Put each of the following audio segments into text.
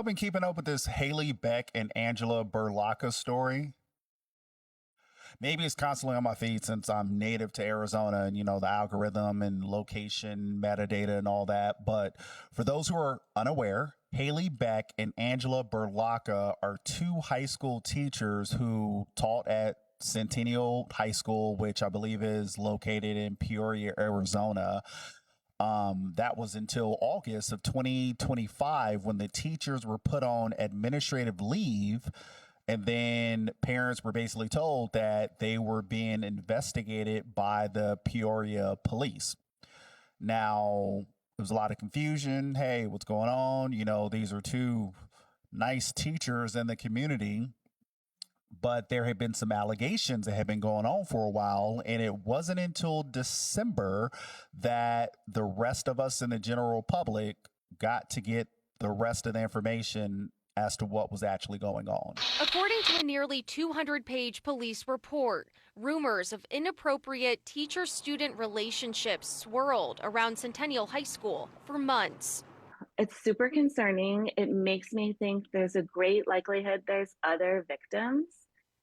been keeping up with this Haley Beck and Angela Burlaka story? Maybe it's constantly on my feed since I'm native to Arizona and, the algorithm and location metadata and all that. But for those who are unaware, Haley Beck and Angela Burlaka are two high school teachers who taught at Centennial High School, which I believe is located in Peoria, Arizona. That was until August of 2025 when the teachers were put on administrative leave. And then parents were basically told that they were being investigated by the Peoria police. Now, there was a lot of confusion. Hey, what's going on? These are two nice teachers in the community, but there had been some allegations that had been going on for a while. And it wasn't until December that the rest of us in the general public got to get the rest of the information as to what was actually going on. According to a nearly 200-page police report, rumors of inappropriate teacher-student relationships swirled around Centennial High School for months. It's super concerning. It makes me think there's a great likelihood there's other victims.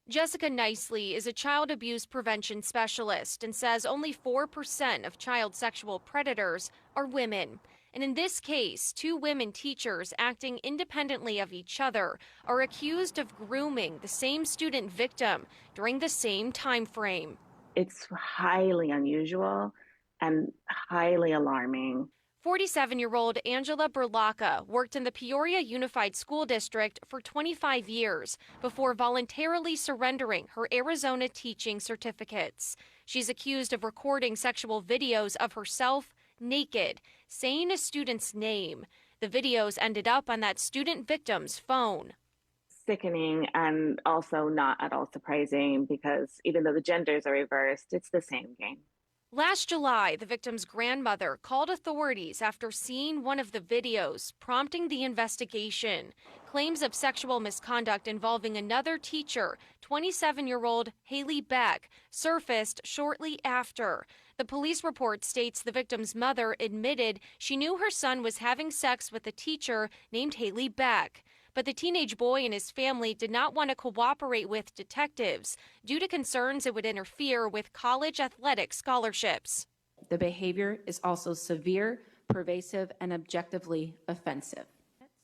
Jessica Nicely is a child abuse prevention specialist and says only 4% of child sexual predators are women. And in this case, two women teachers acting independently of each other are accused of grooming the same student victim during the same time frame. It's highly unusual and highly alarming. 47-year-old Angela Burlaka worked in the Peoria Unified School District for 25 years before voluntarily surrendering her Arizona teaching certificates. She's accused of recording sexual videos of herself naked, saying a student's name. The videos ended up on that student victim's phone. Sickening and also not at all surprising because even though the genders are reversed, it's the same game. Last July, the victim's grandmother called authorities after seeing one of the videos, prompting the investigation. Claims of sexual misconduct involving another teacher, 27-year-old Haley Beck, surfaced shortly after. The police report states the victim's mother admitted she knew her son was having sex with a teacher named Haley Beck. But the teenage boy and his family did not want to cooperate with detectives due to concerns it would interfere with college athletic scholarships. The behavior is also severe, pervasive, and objectively offensive.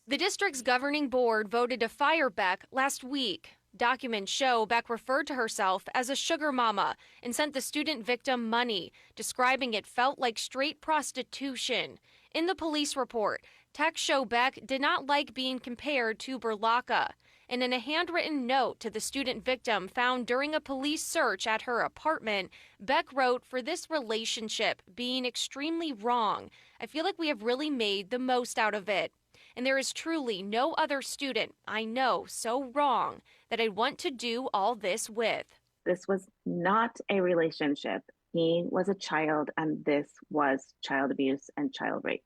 The district's governing board voted to fire Beck last week. Documents show Beck referred to herself as a sugar mama and sent the student victim money, describing it felt like straight prostitution. In the police report, texts show Beck did not like being compared to Burlaka. And in a handwritten note to the student victim found during a police search at her apartment, Beck wrote, "For this relationship being extremely wrong, I feel like we have really made the most out of it. And there is truly no other student I know so wrong that I'd want to do all this with." This was not a relationship. He was a child, and this was child abuse and child rape.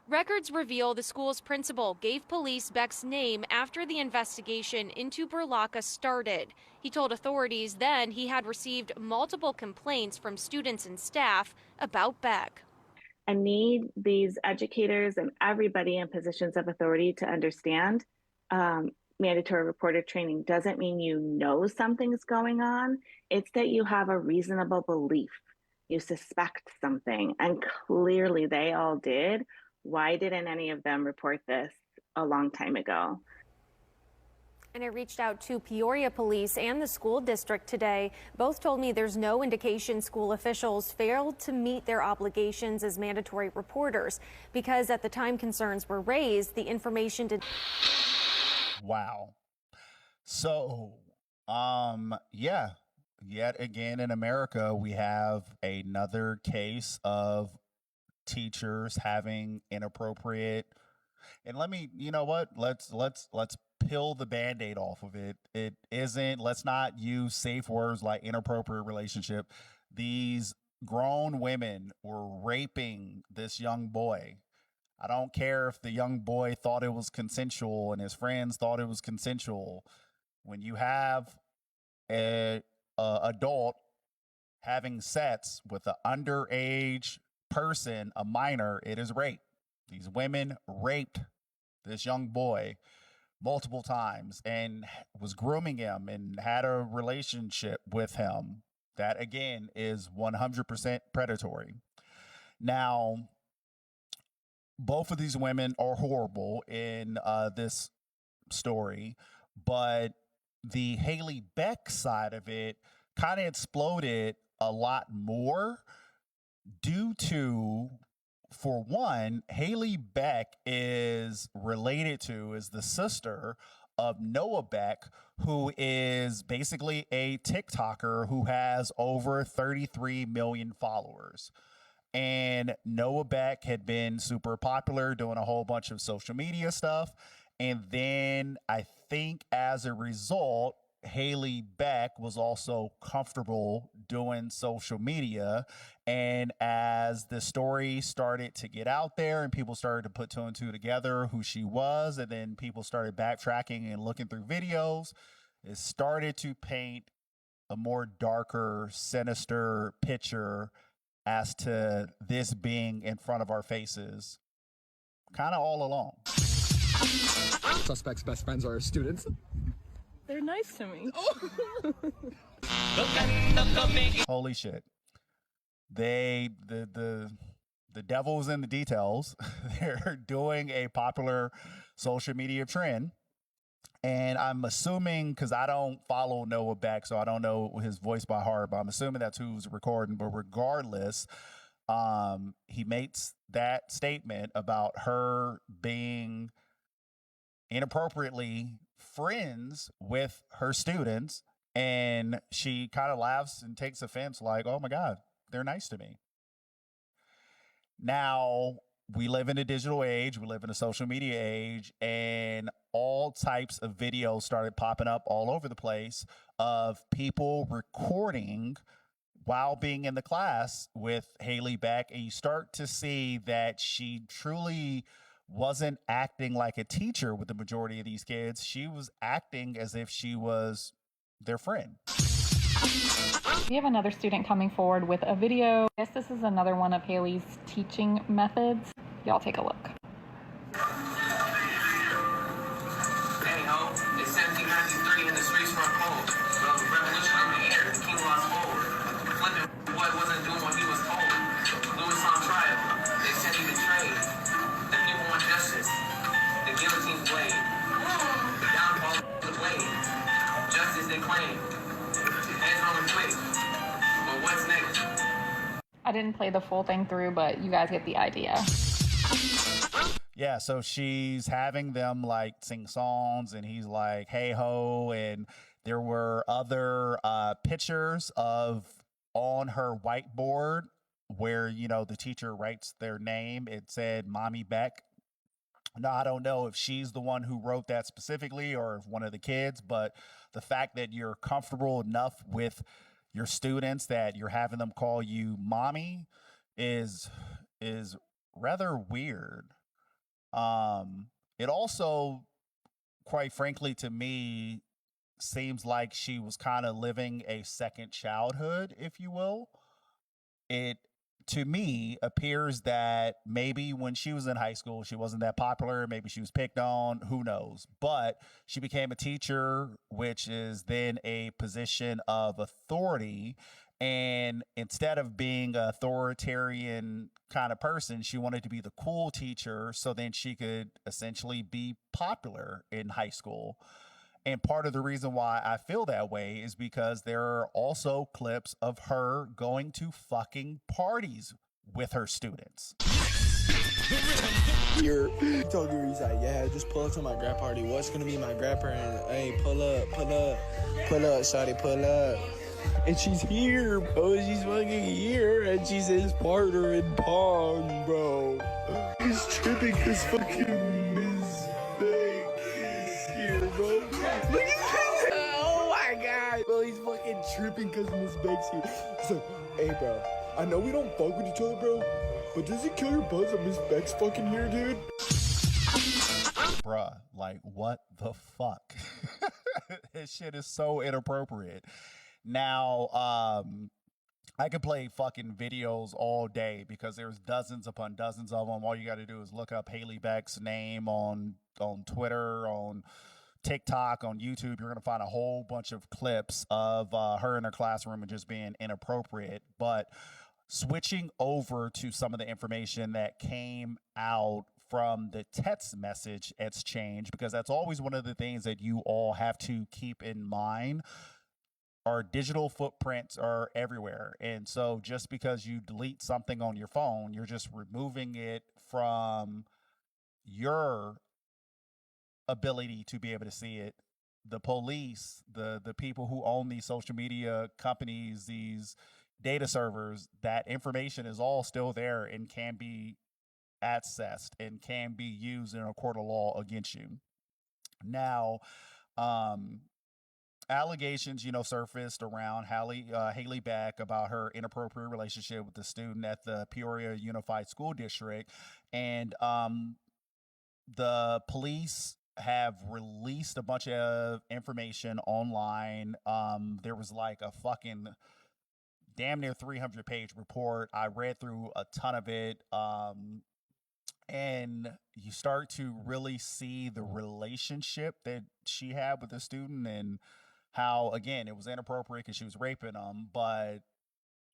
Records reveal the school's principal gave police Beck's name after the investigation into Burlaka started. He told authorities then he had received multiple complaints from students and staff about Beck. I need these educators and everybody in positions of authority to understand mandatory reporter training doesn't mean you know something's going on. It's that you have a reasonable belief. You suspect something, and clearly they all did. Why didn't any of them report this a long time ago? And I reached out to Peoria police and the school district today. Both told me there's no indication school officials failed to meet their obligations as mandatory reporters because at the time concerns were raised, the information did. Wow. So, yeah, yet again in America, we have another case of teachers having inappropriate. And let me, you know what? Let's peel the Band-Aid off of it. It isn't, let's not use safe words like inappropriate relationship. These grown women were raping this young boy. I don't care if the young boy thought it was consensual and his friends thought it was consensual. When you have a adult having sex with an underage person, a minor, it is rape. These women raped this young boy. multiple times and was grooming him and had a relationship with him. That again is 100% predatory. Now, both of these women are horrible in this story, but the Haley Beck side of it kind of exploded a lot more due to, for one, Haley Beck is the sister of Noah Beck, who is basically a TikToker who has over 33 million followers. And Noah Beck had been super popular doing a whole bunch of social media stuff. And then I think as a result, Haley Beck was also comfortable doing social media. And as the story started to get out there and people started to put two and two together who she was, and then people started backtracking and looking through videos, it started to paint a more darker, sinister picture as to this being in front of our faces kind of all along. Suspect's best friends are students. They're nice to me. Holy shit. The devil's in the details. They're doing a popular social media trend. And I'm assuming, because I don't follow Noah Beck, so I don't know his voice by heart, but I'm assuming that's who's recording. But regardless, he makes that statement about her being inappropriately friends with her students, and she kind of laughs and takes offense like, oh my God, they're nice to me. Now, we live in a digital age, we live in a social media age, and all types of videos started popping up all over the place of people recording while being in the class with Haley Beck, and you start to see that she truly wasn't acting like a teacher with the majority of these kids. She was acting as if she was their friend. We have another student coming forward with a video. I guess this is another one of Haley's teaching methods. Y'all take a look. Hey ho, it's 1793 in the streets front cold. Revolution in the air, the king lost hold. Flipping boy wasn't doing what he was told. Louis on trial, they said he betrayed. The people want justice, the guillotine's blade. The downfall of the blade. Justice they claim. Hands on the quick. But what's next? I didn't play the full thing through, but you guys get the idea. Yeah, so she's having them like sing songs, and he's like, hey ho, and there were other pictures of on her whiteboard where, you know, the teacher writes their name. It said Mommy Beck. Now, I don't know if she's the one who wrote that specifically or if one of the kids, but the fact that you're comfortable enough with your students that you're having them call you mommy is rather weird. It also, quite frankly, to me, seems like she was kind of living a second childhood, if you will. It, to me, appears that maybe when she was in high school, she wasn't that popular. Maybe she was picked on, who knows? But she became a teacher, which is then a position of authority. And instead of being an authoritarian kind of person, she wanted to be the cool teacher so then she could essentially be popular in high school. And part of the reason why I feel that way is because there are also clips of her going to fucking parties with her students. Here, he told me, he's like, yeah, just pull up to my grad party. What's gonna be my grad party? Hey, pull up, shawty, pull up. And she's here, bro. She's fucking here. And she says partner in pong, bro. He's tripping because fucking Miss Beck is here, bro. Look at this. Oh my God. Bro, he's fucking tripping because Miss Beck's here. He's like, hey, bro. I know we don't fuck with each other, bro. But does it kill your buzz that Miss Beck's fucking here, dude? Bruh, like, what the fuck? This shit is so inappropriate. Now, I could play fucking videos all day because there's dozens upon dozens of them. All you got to do is look up Haley Beck's name on Twitter, on TikTok, on YouTube. You're going to find a whole bunch of clips of her in her classroom and just being inappropriate. But switching over to some of the information that came out from the text message exchange, because that's always one of the things that you all have to keep in mind. Our digital footprints are everywhere. And so just because you delete something on your phone, you're just removing it from your ability to be able to see it. The police, the people who own these social media companies, these data servers, that information is all still there and can be accessed and can be used in a court of law against you. Now, allegations, surfaced around Haley Beck about her inappropriate relationship with the student at the Peoria Unified School District, and the police have released a bunch of information online. There was like a fucking damn near 300-page report. I read through a ton of it. And you start to really see the relationship that she had with the student, and how, again, it was inappropriate because she was raping them, but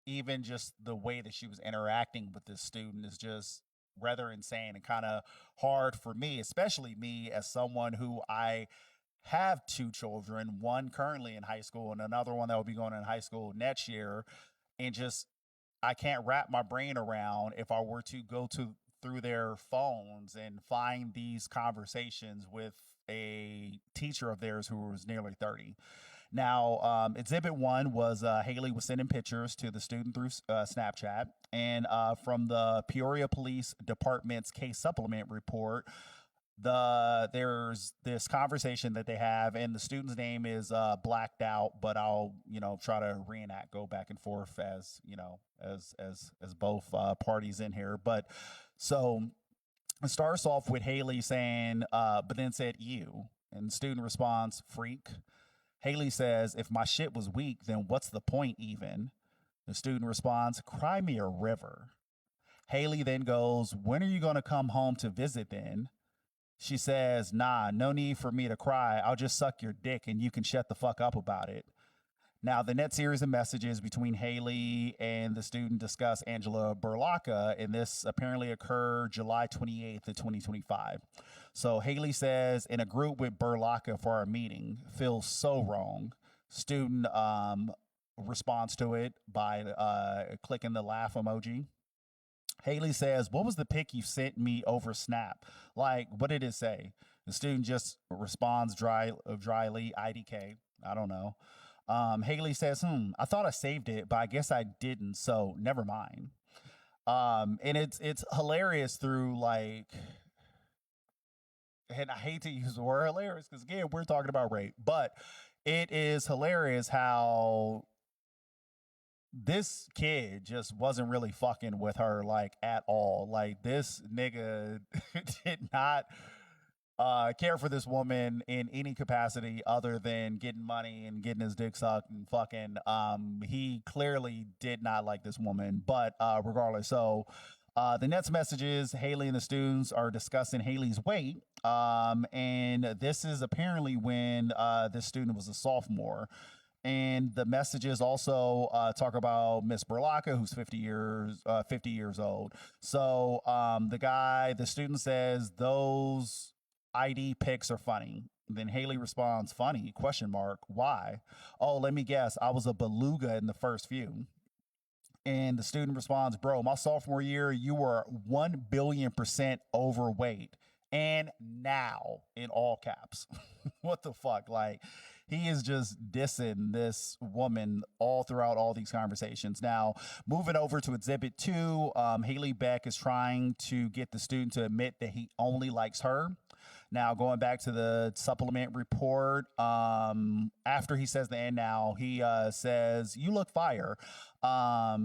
even just the way that she was interacting with this student is just rather insane and kind of hard for me, especially me as someone who I have two children, one currently in high school and another one that will be going in high school next year. And just, I can't wrap my brain around if I were to go through their phones and find these conversations with a teacher of theirs who was nearly 30. Now, Exhibit 1 was Haley was sending pictures to the student through Snapchat. And from the Peoria Police Department's case supplement report, there's this conversation that they have, and the student's name is blacked out, but I'll try to reenact, go back and forth as as both parties in here. But so it starts off with Haley saying, but then said "you," and the student responds, "freak." Haley says, "if my shit was weak, then what's the point even?" The student responds, "cry me a river." Haley then goes, "when are you going to come home to visit then?" She says, "nah, no need for me to cry. I'll just suck your dick and you can shut the fuck up about it." Now, the next series of messages between Haley and the student discuss Angela Burlaka, and this apparently occurred July 28th of 2025. So Haley says, "in a group with Burlaka for our meeting, feels so wrong." Student responds to it by clicking the laugh emoji. Haley says, "what was the pic you sent me over Snap? Like, what did it say?" The student just responds dryly, "IDK. I don't know." Haley says, "I thought I saved it, but I guess I didn't, so never mind." And it's hilarious through, like, and I hate to use the word hilarious because, again, we're talking about rape, but it is hilarious how this kid just wasn't really fucking with her, like, at all. Like, this nigga did not care for this woman in any capacity other than getting money and getting his dick sucked and fucking. He clearly did not like this woman, but regardless. So the next message is Haley and the students are discussing Haley's weight. And this is apparently when this student was a sophomore. And the messages also talk about Miss Burlaka, who's 50 years old. So the student says, "those ID pics are funny." Then Haley responds, "funny? ? Why?" "Oh, let me guess. I was a beluga in the first few." And the student responds, "bro, my sophomore year, you were 1,000,000,000% overweight. And now," in all caps. What the fuck? Like, he is just dissing this woman all throughout all these conversations. Now, moving over to Exhibit 2, Haley Beck is trying to get the student to admit that he only likes her. Now, going back to the supplement report, after he says the end now, he says, "you look fire."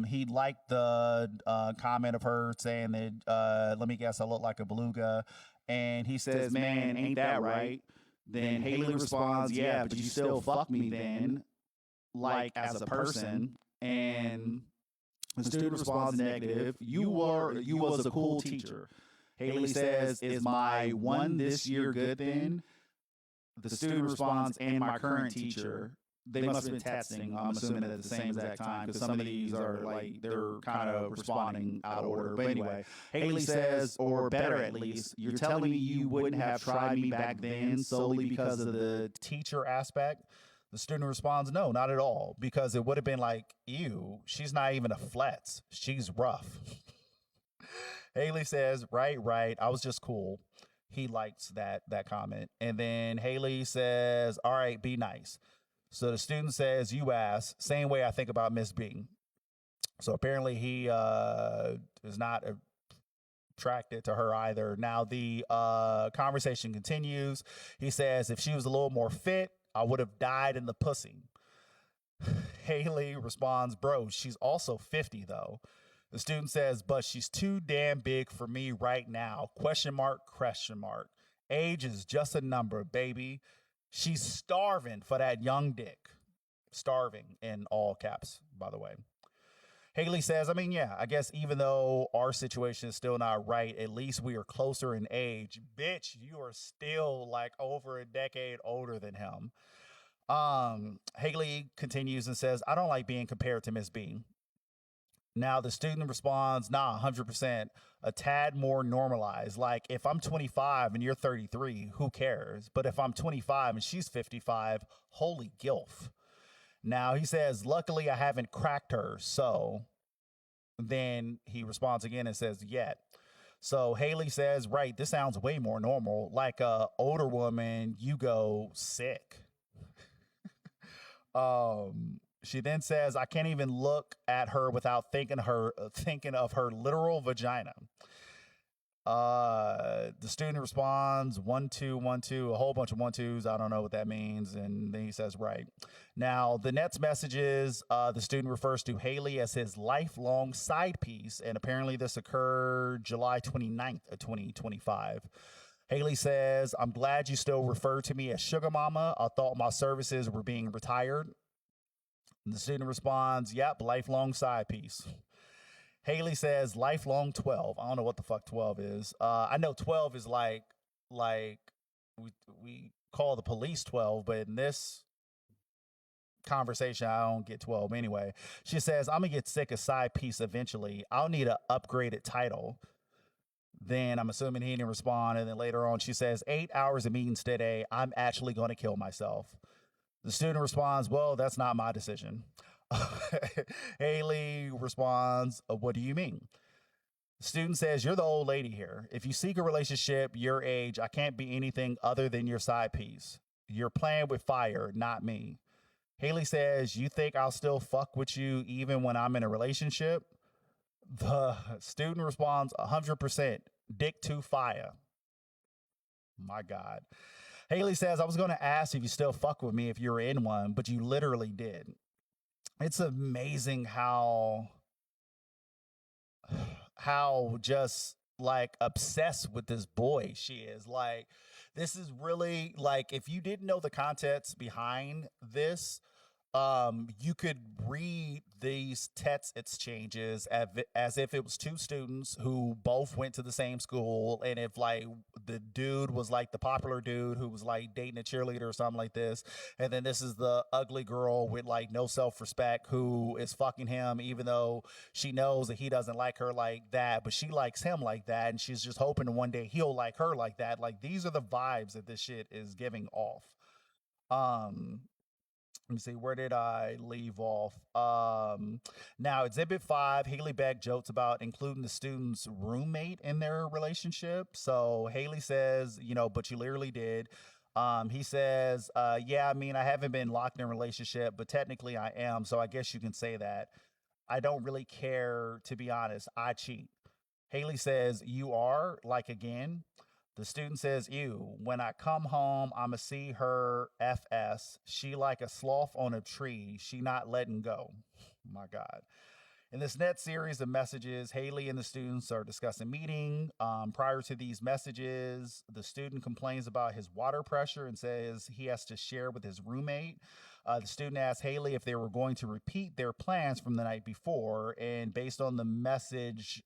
He liked the comment of her saying that, "let me guess, I look like a beluga." And he says, "man, ain't that right?" Then Haley responds, "yeah, but you still fuck me then, like, as a person." And The student responds negative. You was a cool teacher. Haley says, is my one this year good then? The student responds, and my current teacher. They must have been texting, I'm assuming at the same exact time, because some of these are like, they're kind of responding out of order. But anyway, Haley says, or better at least, you're telling me you wouldn't have tried me back then solely because of the teacher aspect? The student responds, no, not at all, because it would have been like, ew, she's not even a flats. She's rough. Haley says, right, I was just cool. He likes that comment. And then Haley says, all right, be nice. So the student says, you ass, same way I think about Miss B. So apparently he is not attracted to her either. Now the conversation continues. He says, if she was a little more fit, I would have died in the pussy. Haley responds, bro, she's also 50 though. The student says, but she's too damn big for me right now. Question mark. Age is just a number, baby. She's starving for that young dick. Starving in all caps, by the way. Haley says, I mean, yeah, I guess even though our situation is still not right, at least we are closer in age. Bitch, you are still like over a decade older than him. Haley continues and says, I don't like being compared to Miss B. Now the student responds, nah, 100%, a tad more normalized. Like if I'm 25 and you're 33, who cares? But if I'm 25 and she's 55, holy gilf. Now he says, luckily I haven't cracked her. So then he responds again and says, yet. So Haley says, right, this sounds way more normal. Like a older woman, you go sick. She then says, I can't even look at her without thinking of her literal vagina. The student responds, 1 2 1 2, a whole bunch of 1 2s. I don't know what that means. And then he says, right. Now, the next message is the student refers to Haley as his lifelong side piece. And apparently this occurred July 29th of 2025. Haley says, I'm glad you still refer to me as Sugar Mama. I thought my services were being retired. And the student responds, yep, lifelong side piece. Haley says, lifelong 12. I don't know what the fuck 12 is. I know 12 is like we call the police 12, but in this conversation, I don't get 12 anyway. She says, I'm going to get sick of side piece eventually. I'll need an upgraded title. Then I'm assuming he didn't respond. And then later on, she says, 8 hours of meetings today. I'm actually going to kill myself. The student responds, well, that's not my decision. Haley responds, what do you mean? The student says, you're the old lady here. If you seek a relationship your age, I can't be anything other than your side piece. You're playing with fire, not me. Haley says, you think I'll still fuck with you even when I'm in a relationship? The student responds, 100%, dick to fire. My God. Haley says, I was going to ask if you still fuck with me if you're in one, but you literally did. It's amazing how just like obsessed with this boy she is. Like, this is really like, if you didn't know the context behind this, you could read these text exchanges as if it was two students who both went to the same school, and if like the dude was like the popular dude who was like dating a cheerleader or something like this, and then this is the ugly girl with like no self-respect who is fucking him even though she knows that he doesn't like her like that, but she likes him like that, and she's just hoping one day he'll like her like that. Like, these are the vibes that this shit is giving off. Let me see, where did I leave off? Now, Exhibit 5, Haley Beck jokes about including the student's roommate in their relationship. So Haley says, but you literally did. He says, yeah, I mean, I haven't been locked in a relationship, but technically I am. So I guess you can say that. I don't really care, to be honest. I cheat. Haley says, you are? Like, again? The student says, ew, when I come home, I'ma see her FS. She like a sloth on a tree. She not letting go. My God. In this next series of messages, Haley and the students are discussing meeting. Prior to these messages, the student complains about his water pressure and says he has to share with his roommate. The student asked Haley if they were going to repeat their plans from the night before. And based on the message,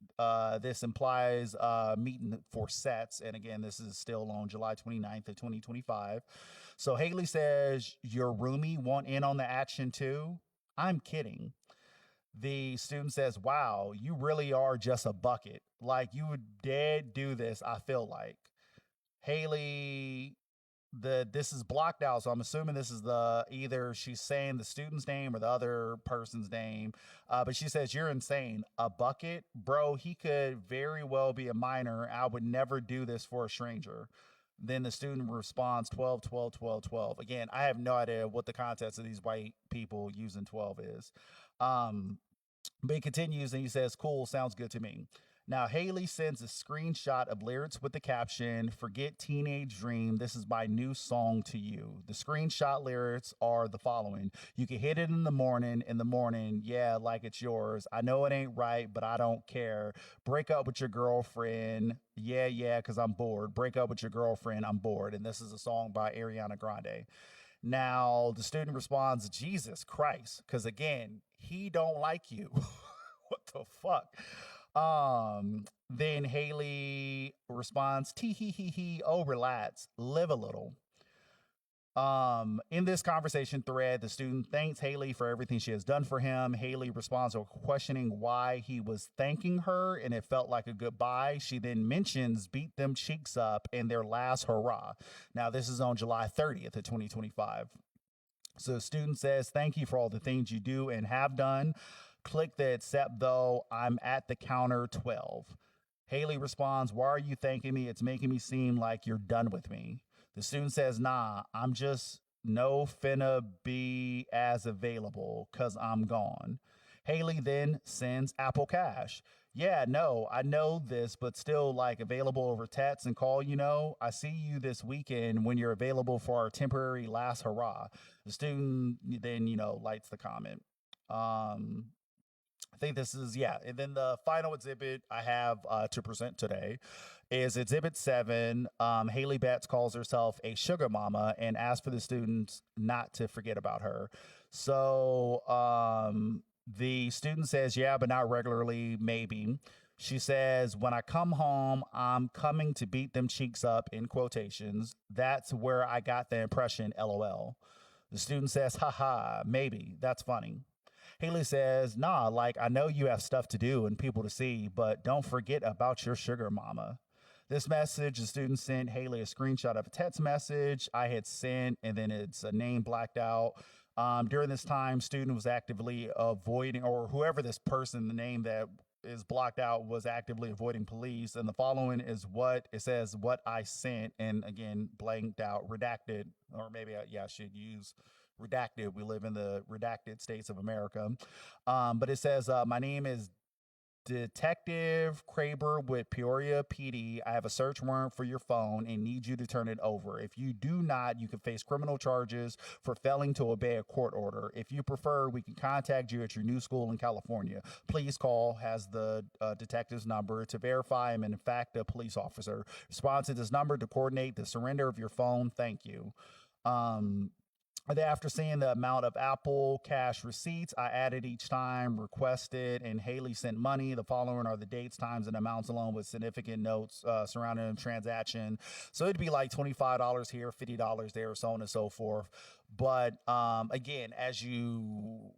this implies meeting for sets. And again, this is still on July 29th of 2025. So Haley says, your roomie want in on the action too? I'm kidding. The student says, wow, you really are just a bucket. Like, you would dead do this, I feel like. Haley, this is blocked out, so I'm assuming this is either she's saying the student's name or the other person's name. But she says, you're insane. A bucket? Bro, he could very well be a minor. I would never do this for a stranger. Then the student responds 12, 12, 12, 12. Again, I have no idea what the context of these white people using 12 is. But he continues and he says, cool, sounds good to me. Now, Haley sends a screenshot of lyrics with the caption, forget teenage dream, this is my new song to you. The screenshot lyrics are the following. You can hit it in the morning, yeah, like it's yours. I know it ain't right, but I don't care. Break up with your girlfriend, yeah, because I'm bored. Break up with your girlfriend, I'm bored. And this is a song by Ariana Grande. Now, the student responds, Jesus Christ, because again, he don't like you. What the fuck? Then Haley responds, tee hee hee hee, oh, relax, live a little. In this conversation thread, the student thanks Haley for everything she has done for him. Haley responds to questioning why he was thanking her, and it felt like a goodbye. She then mentions beat them cheeks up in their last hurrah. Now, this is on July 30th of 2025. So the student says, thank you for all the things you do and have done. Click the accept though, I'm at the counter 12. Haley responds, why are you thanking me? It's making me seem like you're done with me. The student says, nah, I'm just no finna be as available because I'm gone. Haley then sends Apple Cash. Yeah, no, I know this, but still like available over text and call, I see you this weekend when you're available for our temporary last hurrah. The student then, lights the comment. I think this is, and then the final exhibit I have to present today is Exhibit 7. Haley Betts calls herself a sugar mama and asks for the students not to forget about her. So the student says, yeah, but not regularly, maybe. She says, when I come home, I'm coming to beat them cheeks up, in quotations. That's where I got the impression, LOL. The student says, haha, maybe, that's funny. Haley says, nah, like, I know you have stuff to do and people to see, but don't forget about your sugar mama. This message, the student sent Haley a screenshot of a text message I had sent, and then it's a name blacked out. During this time, student was actively avoiding, or whoever this person, the name that is blocked out, was actively avoiding police. And the following is what it says, what I sent, and again, blanked out, redacted, or maybe I should use redacted. We live in the redacted states of America. But it says, my name is Detective Kraber with Peoria PD. I have a search warrant for your phone and need you to turn it over. If you do not, you can face criminal charges for failing to obey a court order. If you prefer, we can contact you at your new school in California. Please call, has the detective's number to verify I'm in fact a police officer. Respond to this number to coordinate the surrender of your phone. Thank you. After seeing the amount of Apple Cash receipts I added each time requested, and Haley sent money. The following are the dates, times, and amounts along with significant notes surrounding the transaction. So it'd be like $25 here, $50 there, so on and so forth. But again, as you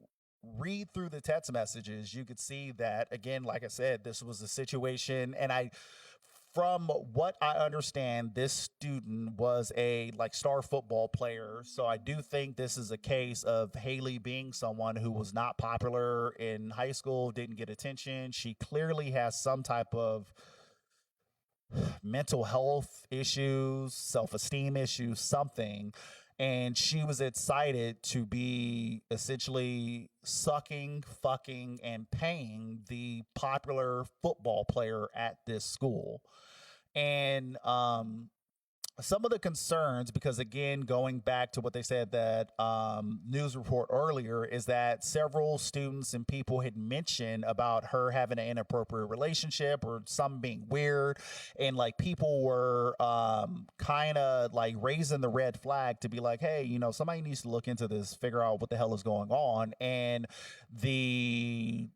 read through the text messages, you could see that, again, like I said, this was a situation, and from what I understand, this student was a star football player. So I do think this is a case of Haley being someone who was not popular in high school, didn't get attention. She clearly has some type of mental health issues, self-esteem issues, something. And she was excited to be essentially sucking, fucking, and paying the popular football player at this school. And some of the concerns, because again, going back to what they said, that news report earlier, is that several students and people had mentioned about her having an inappropriate relationship or some being weird, and like people were kind of like raising the red flag to be like, hey, you know, somebody needs to look into this, figure out what the hell is going on. And the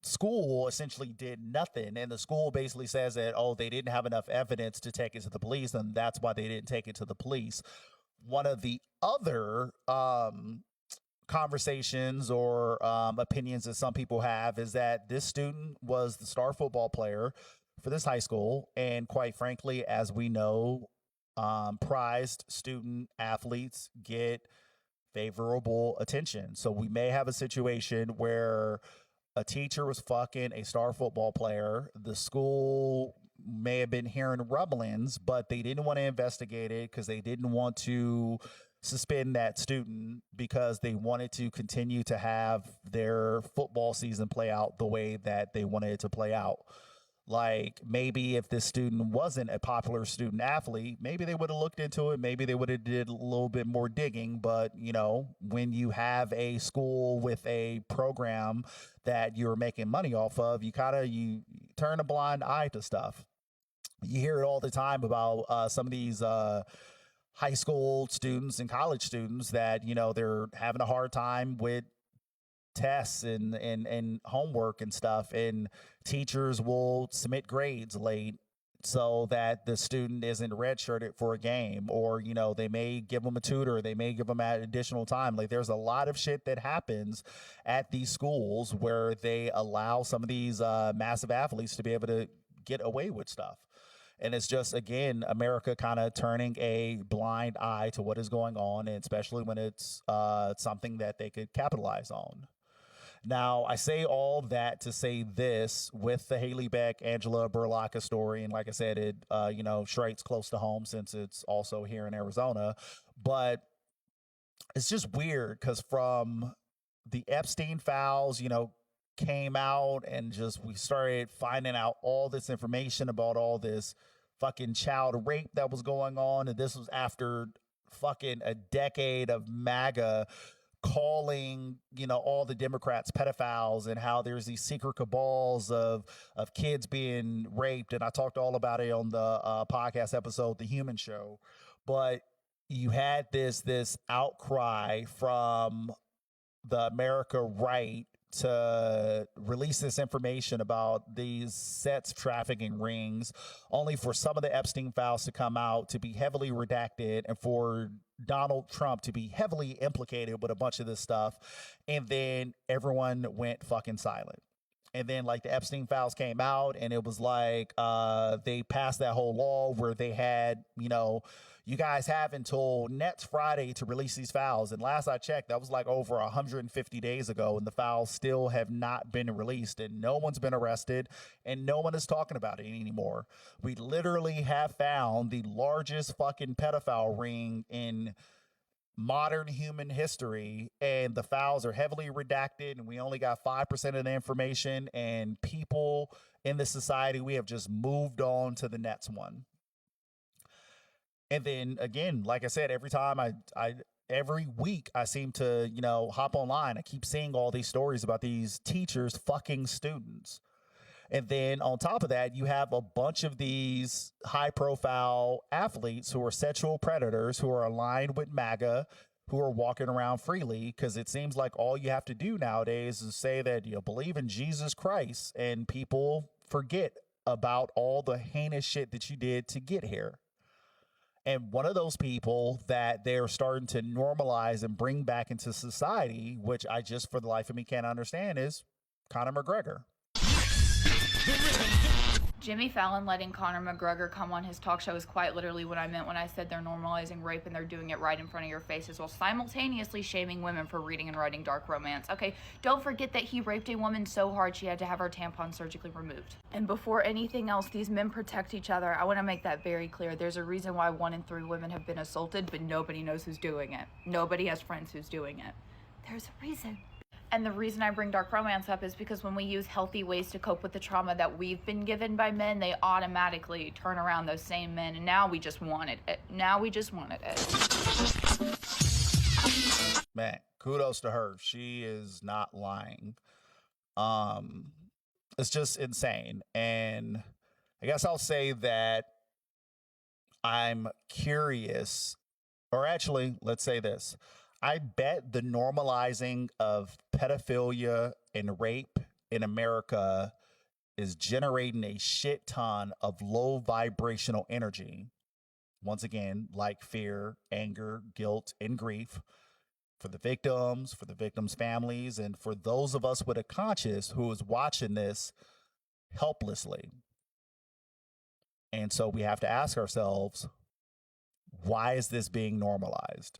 school essentially did nothing, and the school basically says that, oh, they didn't have enough evidence to take it to the police, and that's why they didn't take it to the police. One of the other conversations or opinions that some people have is that this student was the star football player for this high school, and quite frankly, as we know, prized student athletes get favorable attention. So we may have a situation where a teacher was fucking a star football player. The school may have been hearing rumblings, but they didn't want to investigate it because they didn't want to suspend that student, because they wanted to continue to have their football season play out the way that they wanted it to play out. Like, maybe if this student wasn't a popular student athlete, maybe they would have looked into it. Maybe they would have did a little bit more digging. But, you know, when you have a school with a program that you're making money off of, you turn a blind eye to stuff. You hear it all the time about some of these high school students and college students that, you know, they're having a hard time with tests and homework and stuff, and teachers will submit grades late so that the student isn't redshirted for a game, or, you know, they may give them a tutor, they may give them additional time. Like, there's a lot of shit that happens at these schools where they allow some of these massive athletes to be able to get away with stuff. And it's just, again, America kind of turning a blind eye to what is going on, and especially when it's something that they could capitalize on. Now, I say all that to say this: with the Haley Beck, Angela Burlaka story, and like I said, it, you know, strikes close to home since it's also here in Arizona, but it's just weird because from the Epstein files, you know, came out, and just we started finding out all this information about all this fucking child rape that was going on, and this was after fucking a decade of MAGA calling, you know, all the Democrats pedophiles, and how there's these secret cabals of kids being raped. And I talked all about it on the podcast episode, The Human Show. But you had this outcry from the America right to release this information about these sex trafficking rings, only for some of the Epstein files to come out to be heavily redacted, and for Donald Trump to be heavily implicated with a bunch of this stuff. And then everyone went fucking silent. And then, like, the Epstein files came out, and it was like they passed that whole law where they had, you know, you guys have until next Friday to release these files. And last I checked, that was like over 150 days ago, and the files still have not been released, and no one's been arrested, and no one is talking about it anymore. We literally have found the largest fucking pedophile ring in modern human history, and the files are heavily redacted, and we only got 5% of the information, and people in this society, we have just moved on to the next one. And then again, like I said, every time every week I seem to, you know, hop online, I keep seeing all these stories about these teachers fucking students. And then on top of that, you have a bunch of these high profile athletes who are sexual predators, who are aligned with MAGA, who are walking around freely, because it seems like all you have to do nowadays is say that you believe in Jesus Christ, and people forget about all the heinous shit that you did to get here. And one of those people that they're starting to normalize and bring back into society, which I just for the life of me can't understand, is Conor McGregor. Jimmy Fallon letting Conor McGregor come on his talk show is quite literally what I meant when I said they're normalizing rape and they're doing it right in front of your faces while simultaneously shaming women for reading and writing dark romance. Okay, don't forget that he raped a woman so hard she had to have her tampon surgically removed. And before anything else, these men protect each other. I want to make that very clear. There's a reason why 1 in 3 women have been assaulted, but nobody knows who's doing it. Nobody has friends who's doing it. There's a reason. And the reason I bring dark romance up is because when we use healthy ways to cope with the trauma that we've been given by men, they automatically turn around those same men, and now we just wanted it. Now we just wanted it. Man, kudos to her. She is not lying. It's just insane. And I guess I'll say that I'm curious, or actually, let's say this. I bet the normalizing of pedophilia and rape in America is generating a shit ton of low vibrational energy. Once again, like fear, anger, guilt, and grief for the victims' families, and for those of us with a conscience who is watching this helplessly. And so we have to ask ourselves, why is this being normalized?